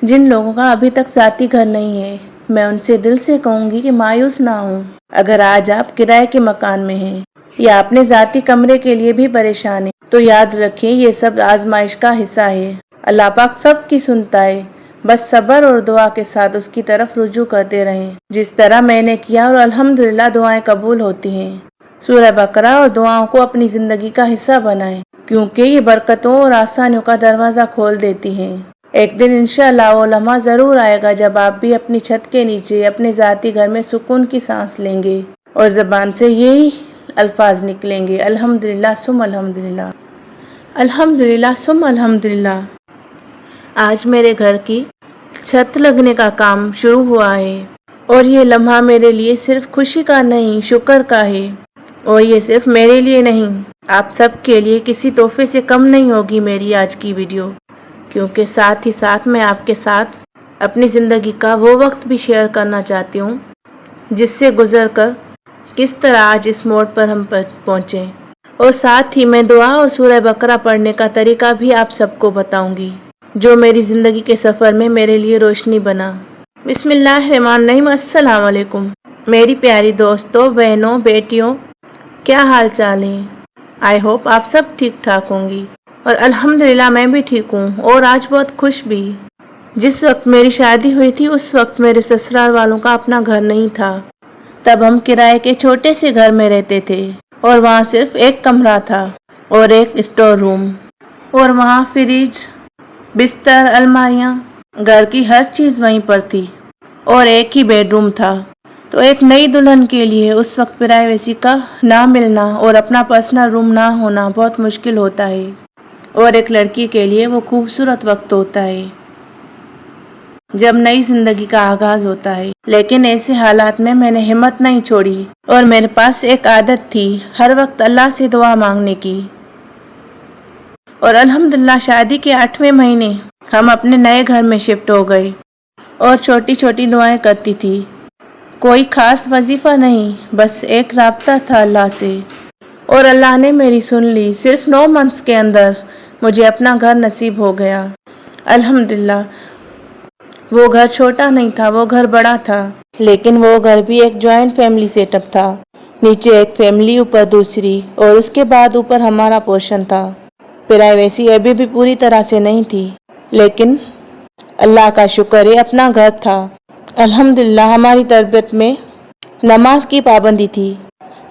جن لوگوں کا ابھی تک ذاتی گھر نہیں ہے، میں ان سے دل سے کہوں گی کہ مایوس نہ ہوں۔ اگر آج آپ کرائے کے مکان میں ہیں یا اپنے ذاتی کمرے کے لیے بھی پریشان ہیں تو یاد رکھیں یہ سب آزمائش کا حصہ ہے۔ اللہ پاک سب کی سنتا ہے، بس صبر اور دعا کے ساتھ اس کی طرف رجوع کرتے رہیں، جس طرح میں نے کیا، اور الحمدللہ دعائیں قبول ہوتی ہیں۔ سورہ بقرہ اور دعاؤں کو اپنی زندگی کا حصہ بنائیں، کیونکہ یہ برکتوں اور آسانیوں کا دروازہ کھول دیتی ہیں۔ ایک دن انشاءاللہ وہ لمحہ ضرور آئے گا جب آپ بھی اپنی چھت کے نیچے اپنے ذاتی گھر میں سکون کی سانس لیں گے اور زبان سے یہی الفاظ نکلیں گے، الحمدللہ ثم الحمدللہ، الحمدللہ ثم الحمدللہ۔ آج میرے گھر کی چھت لگنے کا کام شروع ہوا ہے اور یہ لمحہ میرے لیے صرف خوشی کا نہیں، شکر کا ہے، اور یہ صرف میرے لیے نہیں، آپ سب کے لیے کسی تحفے سے کم نہیں ہوگی میری آج کی ویڈیو، کیونکہ ساتھ ہی ساتھ میں آپ کے ساتھ اپنی زندگی کا وہ وقت بھی شیئر کرنا چاہتی ہوں جس سے گزر کر کس طرح آج اس موڑ پر ہم پہنچے، اور ساتھ ہی میں دعا اور سورہ بقرہ پڑھنے کا طریقہ بھی آپ سب کو بتاؤں گی جو میری زندگی کے سفر میں میرے لیے روشنی بنا۔ بسم اللہ الرحمن الرحیم۔ السلام علیکم میری پیاری دوستوں، بہنوں، بیٹیوں، کیا حال چال ہیں؟ آئی ہوپ آپ سب ٹھیک ٹھاک ہوں گی، اور الحمدللہ میں بھی ٹھیک ہوں، اور آج بہت خوش بھی۔ جس وقت میری شادی ہوئی تھی اس وقت میرے سسرال والوں کا اپنا گھر نہیں تھا، تب ہم کرائے کے چھوٹے سے گھر میں رہتے تھے، اور وہاں صرف ایک کمرہ تھا اور ایک اسٹور روم، اور وہاں فریج، بستر، الماریاں، گھر کی ہر چیز وہیں پر تھی، اور ایک ہی بیڈ روم تھا۔ تو ایک نئی دلہن کے لیے اس وقت پرائیویسی کا نہ ملنا اور اپنا پرسنل روم نہ ہونا بہت مشکل ہوتا ہے، اور ایک لڑکی کے لیے وہ خوبصورت وقت ہوتا ہے جب نئی زندگی کا آغاز ہوتا ہے۔ لیکن ایسے حالات میں نے ہمت نہیں چھوڑی، اور میرے پاس ایک عادت تھی ہر وقت اللہ سے دعا مانگنے کی، اور الحمدللہ شادی کے 8ویں مہینے ہم اپنے نئے گھر میں شفٹ ہو گئے، اور چھوٹی چھوٹی دعائیں کرتی تھی، کوئی خاص وظیفہ نہیں، بس ایک رابطہ تھا اللہ سے، اور اللہ نے میری سن لی۔ صرف 9 منتھس کے اندر مجھے اپنا گھر نصیب ہو گیا، الحمدللہ۔ وہ گھر چھوٹا نہیں تھا، وہ گھر بڑا تھا، لیکن وہ گھر بھی ایک جوائنٹ فیملی سیٹ اپ تھا، نیچے ایک فیملی، اوپر دوسری، اور اس کے بعد اوپر ہمارا پورشن تھا۔ پرائیویسی ابھی بھی پوری طرح سے نہیں تھی، لیکن اللہ کا شکر ہے اپنا گھر تھا، الحمدللہ۔ ہماری تربیت میں نماز کی پابندی تھی،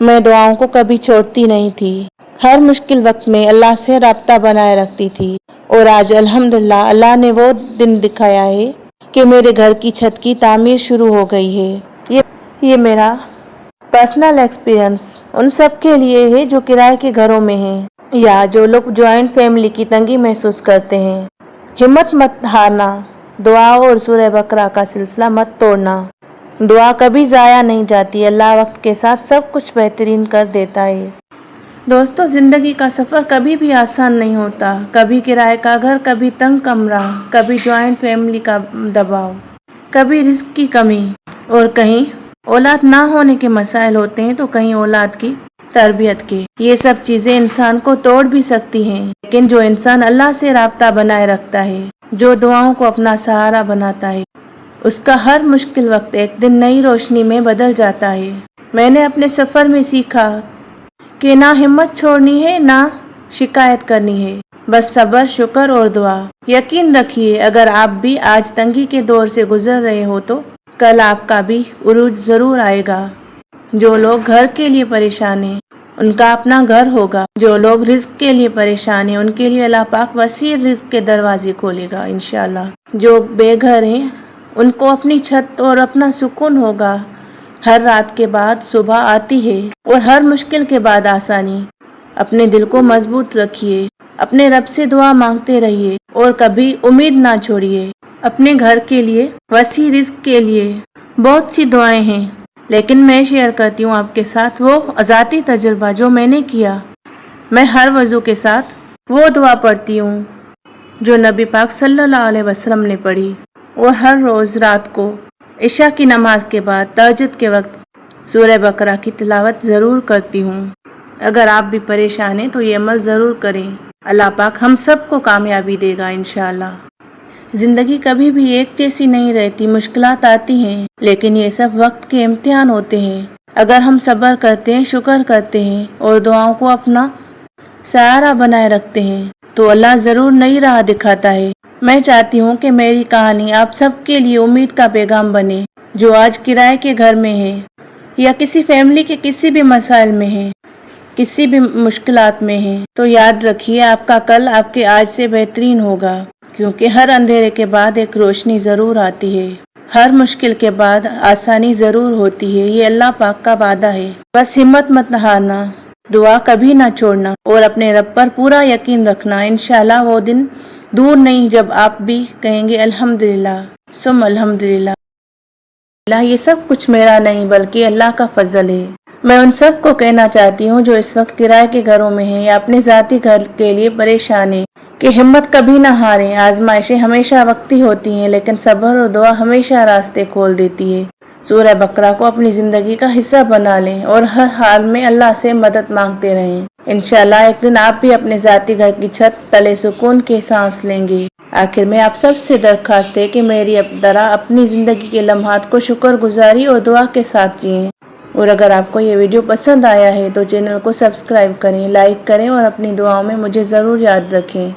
میں دعاؤں کو کبھی چھوڑتی نہیں تھی، ہر مشکل وقت میں اللہ سے رابطہ بنائے رکھتی تھی، اور آج الحمدللہ اللہ نے وہ دن دکھایا ہے کہ میرے گھر کی چھت کی تعمیر شروع ہو گئی ہے۔ یہ میرا پرسنل ایکسپیرئنس ان سب کے لیے ہے جو کرائے کے گھروں میں ہیں یا جو لوگ جوائنٹ فیملی کی تنگی محسوس کرتے ہیں۔ ہمت مت ہارنا، دعا اور سورہ بقرہ کا سلسلہ مت توڑنا، دعا کبھی ضائع نہیں جاتی، اللہ وقت کے ساتھ سب کچھ بہترین کر دیتا ہے۔ دوستو، زندگی کا سفر کبھی بھی آسان نہیں ہوتا، کبھی کرائے کا گھر، کبھی تنگ کمرہ، کبھی جوائنٹ فیملی کا دباؤ، کبھی رزق کی کمی، اور کہیں اولاد نہ ہونے کے مسائل ہوتے ہیں تو کہیں اولاد کی تربیت کے۔ یہ سب چیزیں انسان کو توڑ بھی سکتی ہیں، لیکن جو انسان اللہ سے رابطہ بنائے رکھتا ہے، جو دعاؤں کو اپنا سہارا بناتا ہے، اس کا ہر مشکل وقت ایک دن نئی روشنی میں بدل جاتا ہے۔ میں نے اپنے سفر میں سیکھا کہ نہ ہمت چھوڑنی ہے، نہ شکایت کرنی ہے، بس صبر، شکر اور دعا۔ یقین رکھیے اگر آپ بھی آج تنگی کے دور سے گزر رہے ہو تو کل آپ کا بھی عروج ضرور آئے گا۔ جو لوگ گھر کے لیے پریشان ہیں ان کا اپنا گھر ہوگا، جو لوگ رزق کے لیے پریشان ہیں ان کے لیے اللہ پاک وسیع رزق کے دروازے کھولے گا انشاءاللہ۔ جو بے گھر ہیں ان کو اپنی چھت اور اپنا سکون ہوگا۔ ہر رات کے بعد صبح آتی ہے، اور ہر مشکل کے بعد آسانی۔ اپنے دل کو مضبوط رکھیے، اپنے رب سے دعا مانگتے رہیے، اور کبھی امید نہ چھوڑیے۔ اپنے گھر کے لیے، وسیع رزق کے لیے بہت سی دعائیں ہیں، لیکن میں شیئر کرتی ہوں آپ کے ساتھ وہ ذاتی تجربہ جو میں نے کیا۔ میں ہر وضو کے ساتھ وہ دعا پڑھتی ہوں جو نبی پاک صلی اللہ علیہ وسلم نے پڑھی، اور ہر روز رات کو عشاء کی نماز کے بعد تہجد کے وقت سورہ بقرہ کی تلاوت ضرور کرتی ہوں۔ اگر آپ بھی پریشان ہیں تو یہ عمل ضرور کریں، اللہ پاک ہم سب کو کامیابی دے گا انشاءاللہ۔ زندگی کبھی بھی ایک جیسی نہیں رہتی، مشکلات آتی ہیں، لیکن یہ سب وقت کے امتحان ہوتے ہیں۔ اگر ہم صبر کرتے ہیں، شکر کرتے ہیں اور دعاؤں کو اپنا سہارا بنائے رکھتے ہیں تو اللہ ضرور نئی راہ دکھاتا ہے۔ میں چاہتی ہوں کہ میری کہانی آپ سب کے لیے امید کا پیغام بنے، جو آج کرائے کے گھر میں ہے یا کسی فیملی کے کسی بھی مسائل میں ہے، کسی بھی مشکلات میں ہے، تو یاد رکھیے آپ کا کل آپ کے آج سے بہترین ہوگا، کیونکہ ہر اندھیرے کے بعد ایک روشنی ضرور آتی ہے، ہر مشکل کے بعد آسانی ضرور ہوتی ہے، یہ اللہ پاک کا وعدہ ہے۔ بس ہمت مت ہارنا، دعا کبھی نہ چھوڑنا اور اپنے رب پر پورا یقین رکھنا۔ انشاءاللہ وہ دن دور نہیں جب آپ بھی کہیں گے الحمدللہ ثم الحمدللہ، یہ سب کچھ میرا نہیں بلکہ اللہ کا فضل ہے۔ میں ان سب کو کہنا چاہتی ہوں جو اس وقت کرائے کے گھروں میں ہیں یا اپنے ذاتی گھر کے لیے پریشان ہیں کہ ہمت کبھی نہ ہاریں۔ آزمائشیں ہمیشہ وقتی ہوتی ہیں، لیکن صبر اور دعا ہمیشہ راستے کھول دیتی ہے۔ سورہ بقرہ کو اپنی زندگی کا حصہ بنا لیں اور ہر حال میں اللہ سے مدد مانگتے رہیں۔ انشاءاللہ ایک دن آپ بھی اپنے ذاتی گھر کی چھت تلے سکون کے سانس لیں گے۔ آخر میں آپ سب سے درخواست ہے کہ میری طرح اپنی زندگی کے لمحات کو شکر گزاری اور دعا کے ساتھ جئیں، اور اگر آپ کو یہ ویڈیو پسند آیا ہے تو چینل کو سبسکرائب کریں، لائک کریں اور اپنی دعاؤں میں مجھے ضرور یاد رکھیں۔